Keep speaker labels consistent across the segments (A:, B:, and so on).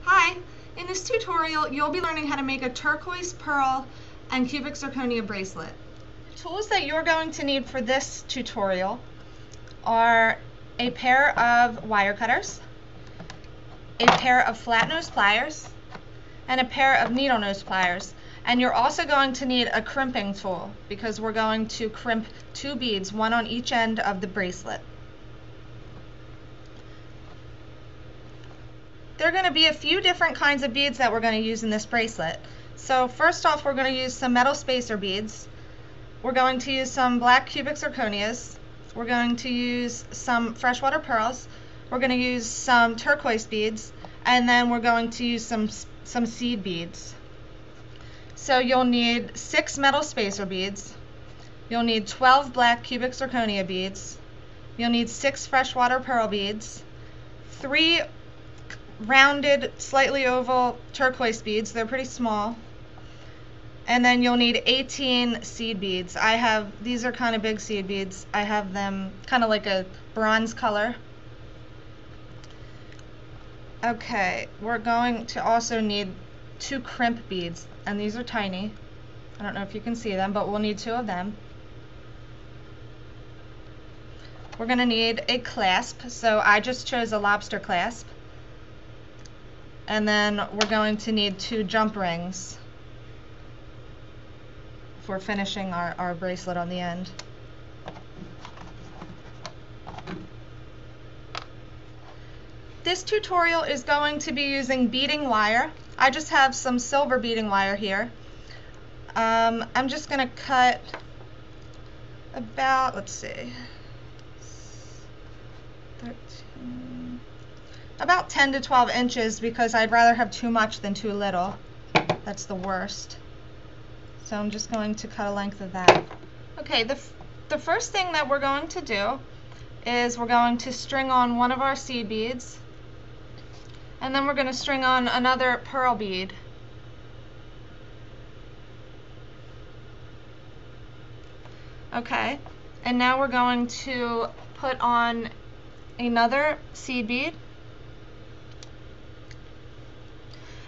A: Hi! In this tutorial, you'll be learning how to make a turquoise, pearl, and cubic zirconia bracelet. The tools that you're going to need for this tutorial are a pair of wire cutters, a pair of flat nose pliers, and a pair of needle nose pliers. And you're also going to need a crimping tool because we're going to crimp 2 beads, one on each end of the bracelet. There are going to be a few different kinds of beads that we're going to use in this bracelet. So first off, we're going to use some metal spacer beads. We're going to use some black cubic zirconias. We're going to use some freshwater pearls. We're going to use some turquoise beads, and then we're going to use some seed beads. So you'll need 6 metal spacer beads. You'll need 12 black cubic zirconia beads. You'll need 6 freshwater pearl beads, 3 rounded, slightly oval turquoise beads. They're pretty small. And then you'll need 18 seed beads. These are kind of big seed beads. I have them kind of like a bronze color. Okay, we're going to also need 2 crimp beads, and these are tiny. I don't know if you can see them, but we'll need 2 of them. We're going to need a clasp, so I just chose a lobster clasp. And then we're going to need 2 jump rings for finishing our bracelet on the end. This tutorial is going to be using beading wire. I just have some silver beading wire here. I'm just going to cut about, let's see, 13, about 10 to 12 inches because I'd rather have too much than too little. That's the worst. So I'm just going to cut a length of that. Okay, the first thing that we're going to do is we're going to string on one of our seed beads, and then we're going to string on another pearl bead. Okay, and now we're going to put on another seed bead.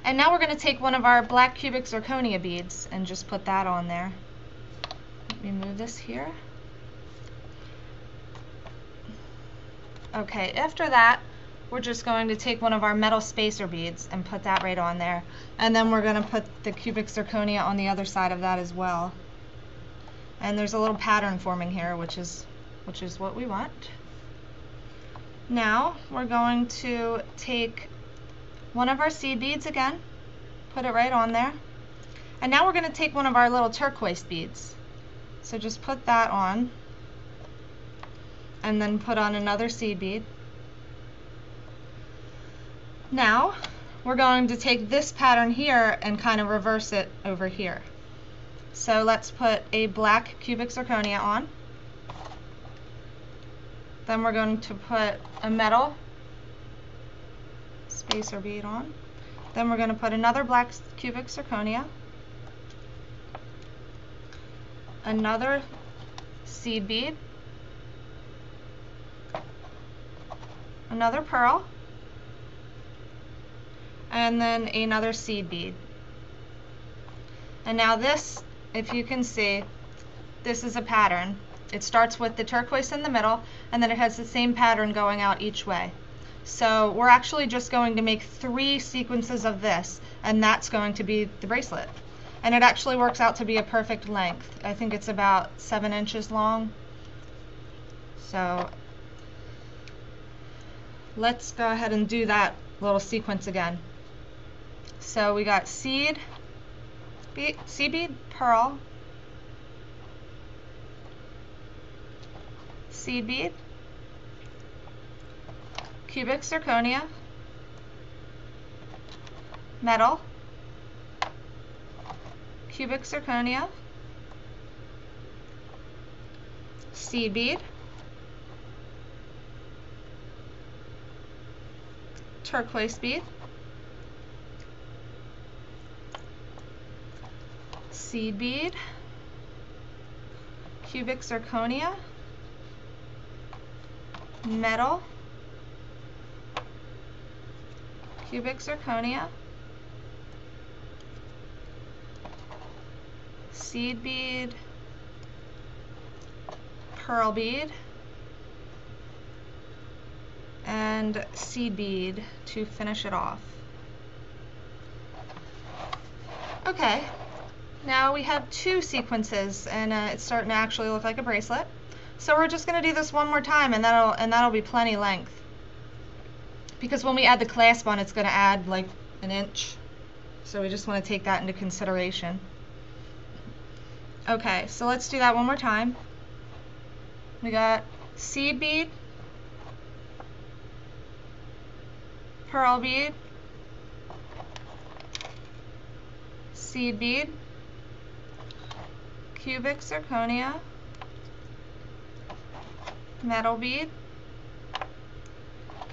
A: And now we're going to take one of our black cubic zirconia beads and just put that on there. Let me move this here. Okay, after that, we're just going to take one of our metal spacer beads and put that right on there. And then we're going to put the cubic zirconia on the other side of that as well. And there's a little pattern forming here, which is what we want. Now we're going to take one of our seed beads again, put it right on there. And now we're going to take one of our little turquoise beads. So just put that on, and then put on another seed bead. Now we're going to take this pattern here and kind of reverse it over here. So let's put a black cubic zirconia on. Then we're going to put a metal spacer bead on. Then we're going to put another black cubic zirconia, another seed bead, another pearl, and then another seed bead. And now this, if you can see, this is a pattern. It starts with the turquoise in the middle, and then it has the same pattern going out each way. So we're actually just going to make 3 sequences of this, and that's going to be the bracelet. And it actually works out to be a perfect length. I think it's about 7 inches long. So let's go ahead and do that little sequence again. So we got seed bead, pearl, seed bead, cubic zirconia, metal, cubic zirconia, seed bead, turquoise bead, seed bead, cubic zirconia, metal, cubic zirconia, seed bead, pearl bead, and seed bead to finish it off. Okay, now we have 2 sequences, and it's starting to actually look like a bracelet. So we're just going to do this one more time, and that'll be plenty length. Because when we add the clasp on, it's going to add like an inch. So we just want to take that into consideration. Okay, so let's do that one more time. We got seed bead, pearl bead, seed bead, cubic zirconia, metal bead,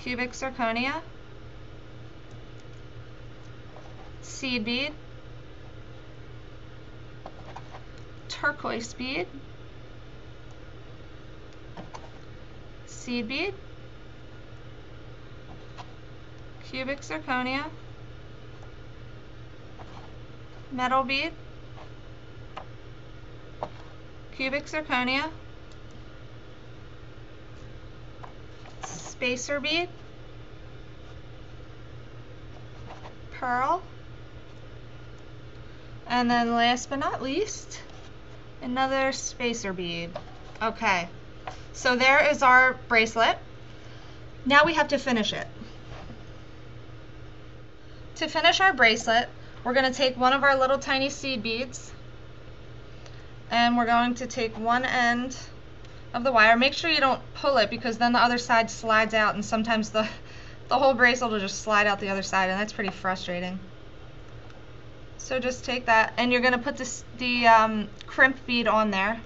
A: cubic zirconia, seed bead, turquoise bead, seed bead, cubic zirconia, metal bead, cubic zirconia, spacer bead, pearl, and then last but not least, another spacer bead. Okay, so there is our bracelet. Now we have to finish it. To finish our bracelet, we're going to take one of our little tiny seed beads, and we're going to take one end of the wire. Make sure you don't pull it, because then the other side slides out, and sometimes the whole bracelet will just slide out the other side, and that's pretty frustrating. So just take that, and you're going to put the crimp bead on there,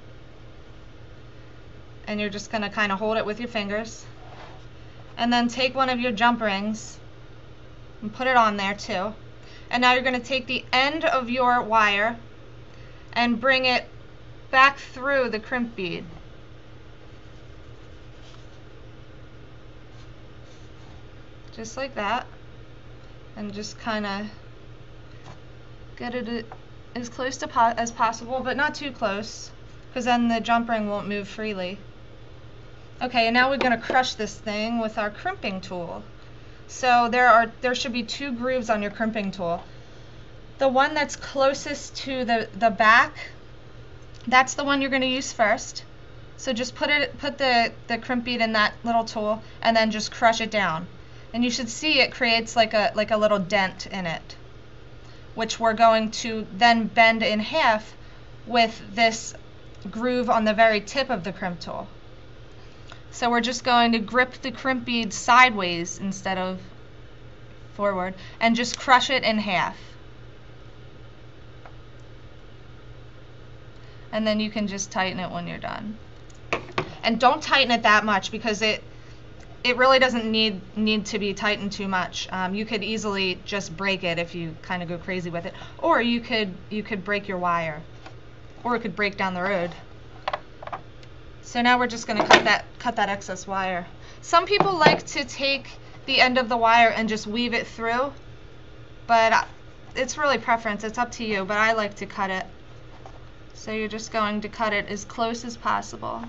A: and you're just going to kind of hold it with your fingers, and then take one of your jump rings and put it on there too. And now you're going to take the end of your wire and bring it back through the crimp bead. Just like that, and just kind of get it as close to as possible, but not too close, because then the jump ring won't move freely. Okay, and now we're going to crush this thing with our crimping tool. So there should be 2 grooves on your crimping tool. The one that's closest to the back, that's the one you're going to use first. So just put the crimp bead in that little tool, and then just crush it down. And you should see it creates like a little dent in it, which we're going to then bend in half with this groove on the very tip of the crimp tool. So we're just going to grip the crimp bead sideways instead of forward, and just crush it in half. And then you can just tighten it when you're done. And don't tighten it that much, because it really doesn't need to be tightened too much. You could easily just break it if you kind of go crazy with it, or you could break your wire, or it could break down the road. So now we're just going to cut that excess wire. Some people like to take the end of the wire and just weave it through, but it's really preference. It's up to you, but I like to cut it. So you're just going to cut it as close as possible.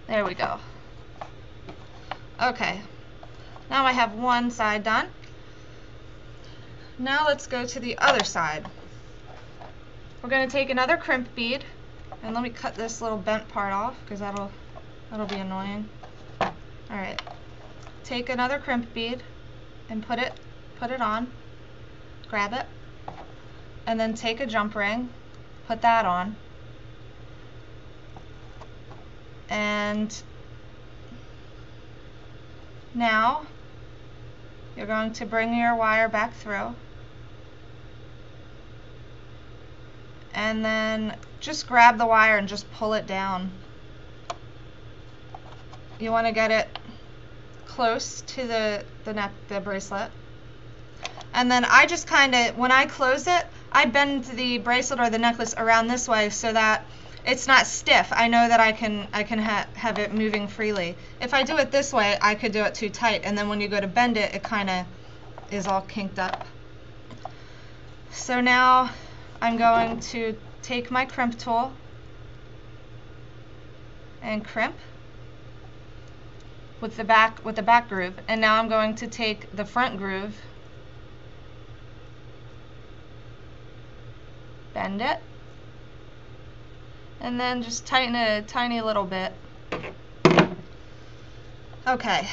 A: There we go. Okay, now I have one side done. Now let's go to the other side. We're going to take another crimp bead, and let me cut this little bent part off, because that'll be annoying. Alright, take another crimp bead and put it on, grab it, and then take a jump ring, put that on, and now you're going to bring your wire back through, and then just grab the wire and just pull it down. You want to get it close to the bracelet. And then I just kind of, when I close it, I bend the bracelet or the necklace around this way so that it's not stiff. I know that I can have it moving freely. If I do it this way, I could do it too tight, and then when you go to bend it, it kind of is all kinked up. So now I'm going to take my crimp tool and crimp with the back groove, and now I'm going to take the front groove, bend it, and then just tighten it a tiny little bit. Okay,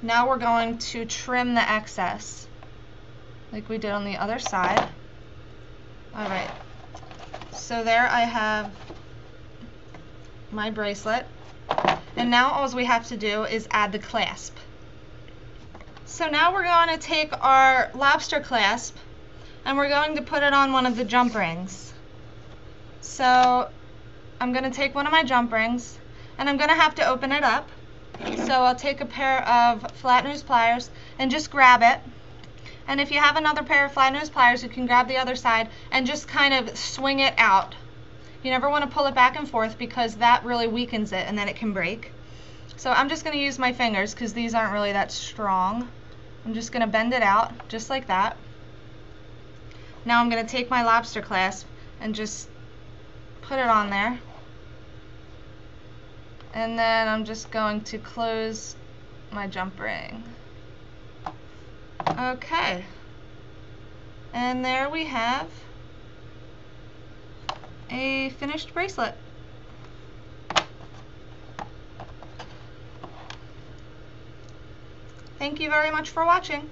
A: now we're going to trim the excess like we did on the other side. Alright, so there I have my bracelet, and now all we have to do is add the clasp. So now we're going to take our lobster clasp and we're going to put it on one of the jump rings. So I'm going to take one of my jump rings and I'm going to have to open it up. So I'll take a pair of flat nose pliers and just grab it. And if you have another pair of flat nose pliers, you can grab the other side and just kind of swing it out. You never want to pull it back and forth because that really weakens it and then it can break. So I'm just going to use my fingers because these aren't really that strong. I'm just going to bend it out just like that. Now I'm going to take my lobster clasp and just put it on there. And then I'm just going to close my jump ring. Okay. And there we have a finished bracelet. Thank you very much for watching.